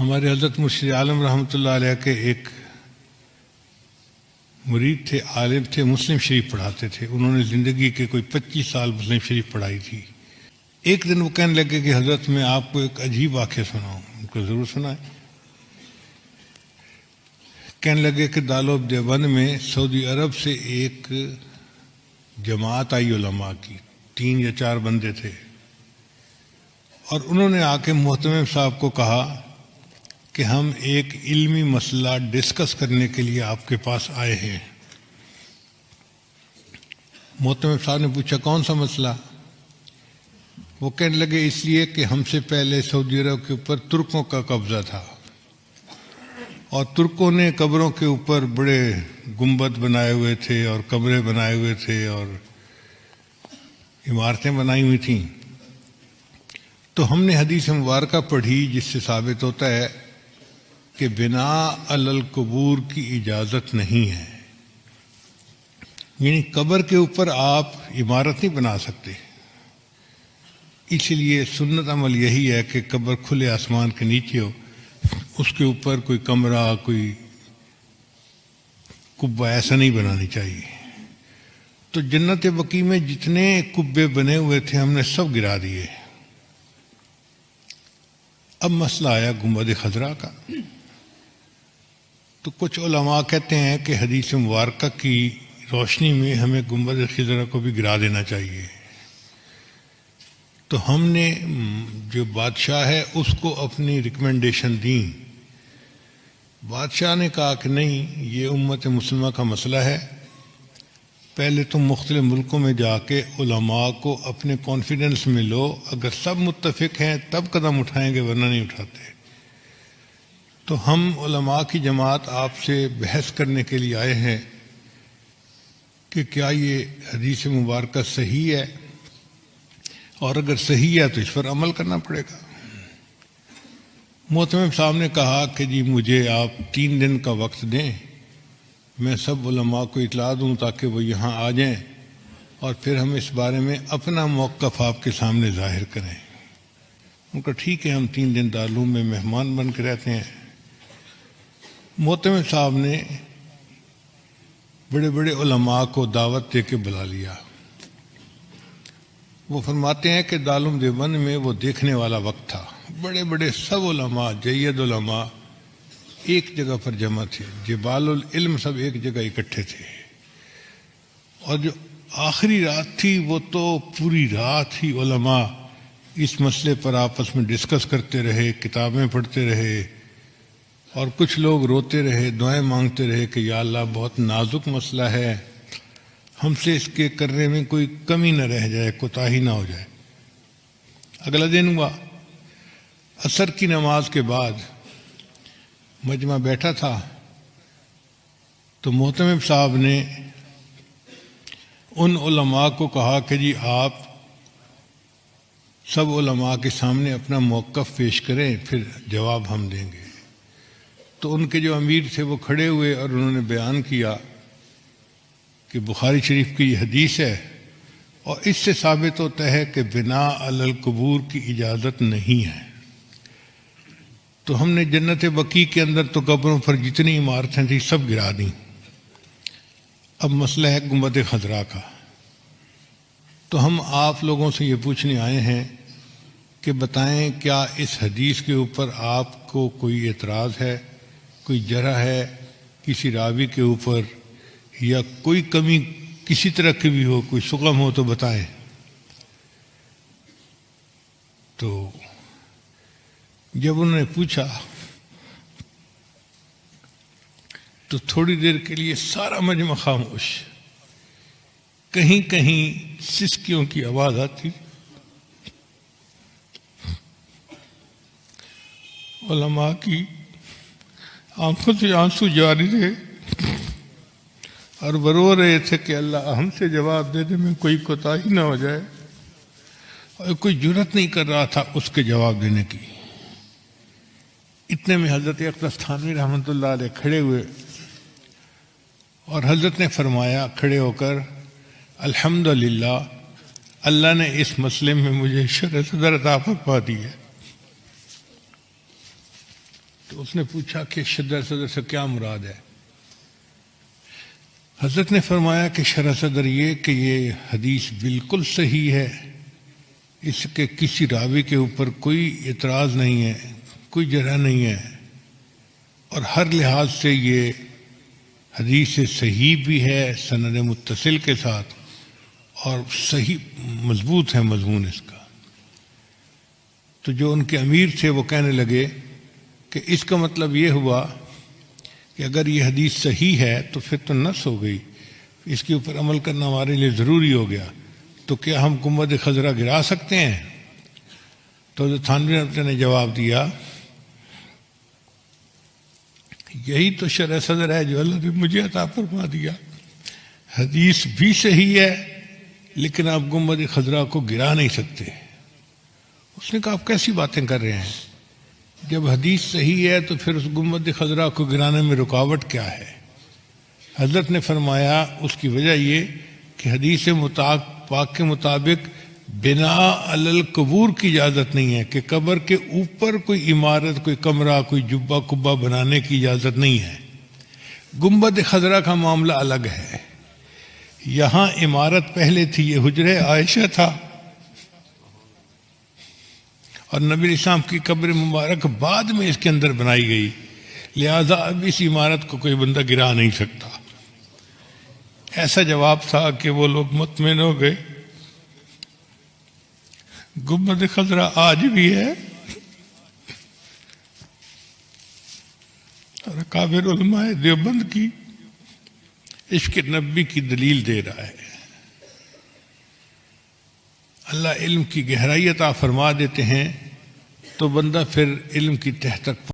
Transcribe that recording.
ہمارے حضرت مرشد عالم رحمۃ اللہ علیہ کے ایک مرید تھے، عالم تھے، مسلم شریف پڑھاتے تھے. انہوں نے زندگی کے کوئی 25 سال مسلم شریف پڑھائی تھی. ایک دن وہ کہنے لگے کہ حضرت میں آپ کو ایک عجیب واقعہ سناؤں. ان کو ضرور سنائیں. کہنے لگے کہ دارالعلوم دیوبند میں سعودی عرب سے ایک جماعت آئی علماء کی، 3 یا 4 بندے تھے، اور انہوں نے آ کے محتمم صاحب کو کہا کہ ہم ایک علمی مسئلہ ڈسکس کرنے کے لیے آپ کے پاس آئے ہیں. محتمم صاحب نے پوچھا کون سا مسئلہ؟ وہ کہنے لگے اس لیے کہ ہم سے پہلے سعودی عرب کے اوپر ترکوں کا قبضہ تھا، اور ترکوں نے قبروں کے اوپر بڑے گنبد بنائے ہوئے تھے اور کمرے بنائے ہوئے تھے اور عمارتیں بنائی ہوئی تھیں. تو ہم نے حدیث مبارکہ پڑھی جس سے ثابت ہوتا ہے کہ بناء علی القبور کی اجازت نہیں ہے، یعنی قبر کے اوپر آپ عمارت نہیں بنا سکتے. اس لیے سنت عمل یہی ہے کہ قبر کھلے آسمان کے نیچے ہو، اس کے اوپر کوئی کمرہ، کوئی کبہ ایسا نہیں بنانی چاہیے. تو جنت بقیع میں جتنے کبے بنے ہوئے تھے ہم نے سب گرا دیے. اب مسئلہ آیا گنبد خضرا کا. تو کچھ علماء کہتے ہیں کہ حدیث مبارکہ کی روشنی میں ہمیں گنبد خضرا کو بھی گرا دینا چاہیے. تو ہم نے جو بادشاہ ہے اس کو اپنی ریکمنڈیشن دیں. بادشاہ نے کہا کہ نہیں، یہ امت مسلمہ کا مسئلہ ہے، پہلے تم مختلف ملکوں میں جا کے علماء کو اپنے کانفیڈنس میں لو، اگر سب متفق ہیں تب قدم اٹھائیں گے، ورنہ نہیں اٹھاتے. تو ہم علماء کی جماعت آپ سے بحث کرنے کے لیے آئے ہیں کہ کیا یہ حدیث مبارکہ صحیح ہے، اور اگر صحیح ہے تو اس پر عمل کرنا پڑے گا. محتمم صاحب نے کہا کہ جی مجھے آپ 3 دن کا وقت دیں، میں سب علماء کو اطلاع دوں تاکہ وہ یہاں آ جائیں، اور پھر ہم اس بارے میں اپنا موقف آپ کے سامنے ظاہر کریں. ان کا ٹھیک ہے، ہم 3 دن دارالعلوم میں مہمان بن کے رہتے ہیں. محتمم صاحب نے بڑے بڑے علماء کو دعوت دے کے بلا لیا. وہ فرماتے ہیں کہ دارالعلوم دیوبند میں وہ دیکھنے والا وقت تھا، بڑے بڑے سب علماء، جید علماء ایک جگہ پر جمع تھے، جبال العلم سب ایک جگہ اکٹھے تھے. اور جو آخری رات تھی وہ تو پوری رات ہی علماء اس مسئلے پر آپس میں ڈسکس کرتے رہے، کتابیں پڑھتے رہے، اور کچھ لوگ روتے رہے، دعائیں مانگتے رہے کہ یا اللہ بہت نازک مسئلہ ہے، ہم سے اس کے کرنے میں کوئی کمی نہ رہ جائے، کوتاہی نہ ہو جائے. اگلا دن ہوا، عصر کی نماز کے بعد مجمع بیٹھا تھا، تو محتمم صاحب نے ان علماء کو کہا کہ جی آپ سب علماء کے سامنے اپنا موقف پیش کریں، پھر جواب ہم دیں گے. تو ان کے جو امیر تھے وہ کھڑے ہوئے اور انہوں نے بیان کیا کہ بخاری شریف کی یہ حدیث ہے، اور اس سے ثابت ہوتا ہے کہ بناء علی القبور کی اجازت نہیں ہے. تو ہم نے جنت بقیع کے اندر تو قبروں پر جتنی عمارتیں تھیں سب گرا دیں. اب مسئلہ ہے گنبد خضرا کا. تو ہم آپ لوگوں سے یہ پوچھنے آئے ہیں کہ بتائیں کیا اس حدیث کے اوپر آپ کو کوئی اعتراض ہے، کوئی جرح ہے کسی راوی کے اوپر، یا کوئی کمی کسی طرح کی بھی ہو، کوئی سقم ہو تو بتائیں. تو جب انہوں نے پوچھا تو تھوڑی دیر کے لیے سارا مجمع خاموش. کہیں کہیں سسکیوں کی آواز آتی، علماء کی آنکھوں سے آنسو جاری رہے، اور وہ رو رہے تھے کہ اللہ ہم سے جواب دینے میں کوئی کوتاہی نہ ہو جائے، اور کوئی جرات نہیں کر رہا تھا اس کے جواب دینے کی. اتنے میں حضرت اقدس تھانوی رحمۃ اللہ علیہ کھڑے ہوئے، اور حضرت نے فرمایا کھڑے ہو کر الحمدللہ اللہ نے اس مسئلے میں مجھے شرح صدر عطا فرما دی ہے. تو اس نے پوچھا کہ شرح صدر سے کیا مراد ہے؟ حضرت نے فرمایا کہ شرح صدر یہ کہ یہ حدیث بالکل صحیح ہے، اس کے کسی راوی کے اوپر کوئی اعتراض نہیں ہے، کوئی جرح نہیں ہے، اور ہر لحاظ سے یہ حدیث صحیح بھی ہے سند متصل کے ساتھ، اور صحیح مضبوط ہے مضمون اس کا۔ تو جو ان کے امیر تھے وہ کہنے لگے کہ اس کا مطلب یہ ہوا کہ اگر یہ حدیث صحیح ہے تو پھر تو نص ہو گئی، اس کے اوپر عمل کرنا ہمارے لیے ضروری ہو گیا، تو کیا ہم گنبد خضرا گرا سکتے ہیں؟ تو حضرت تھانوی رحمۃ اللہ نے جواب دیا، یہی تو شرح صدر ہے جو اللہ نے مجھے عطا فرما دیا، حدیث بھی صحیح ہے لیکن آپ گنبد خضرا کو گرا نہیں سکتے۔ اس نے کہا آپ کیسی باتیں کر رہے ہیں؟ جب حدیث صحیح ہے تو پھر اس گنبد خضرا کو گرانے میں رکاوٹ کیا ہے؟ حضرت نے فرمایا اس کی وجہ یہ کہ حدیث پاک کے مطابق بنا علی القبور کی اجازت نہیں ہے، کہ قبر کے اوپر کوئی عمارت، کوئی کمرہ، کوئی جبہ کبہ بنانے کی اجازت نہیں ہے۔ گنبد خضرا کا معاملہ الگ ہے، یہاں عمارت پہلے تھی، یہ حجرہ عائشہ تھا، اور نبی علیہ السلام کی قبر مبارک بعد میں اس کے اندر بنائی گئی، لہذا اب اس عمارت کو کوئی بندہ گرا نہیں سکتا۔ ایسا جواب تھا کہ وہ لوگ مطمئن ہو گئے۔ گنبد خضرا آج بھی ہے، اور اکابر علماء دیوبند کی عشق نبی کی دلیل دے رہا ہے۔ اللہ علم کی گہرائی عطا فرما دیتے ہیں تو بندہ پھر علم کی تہ تک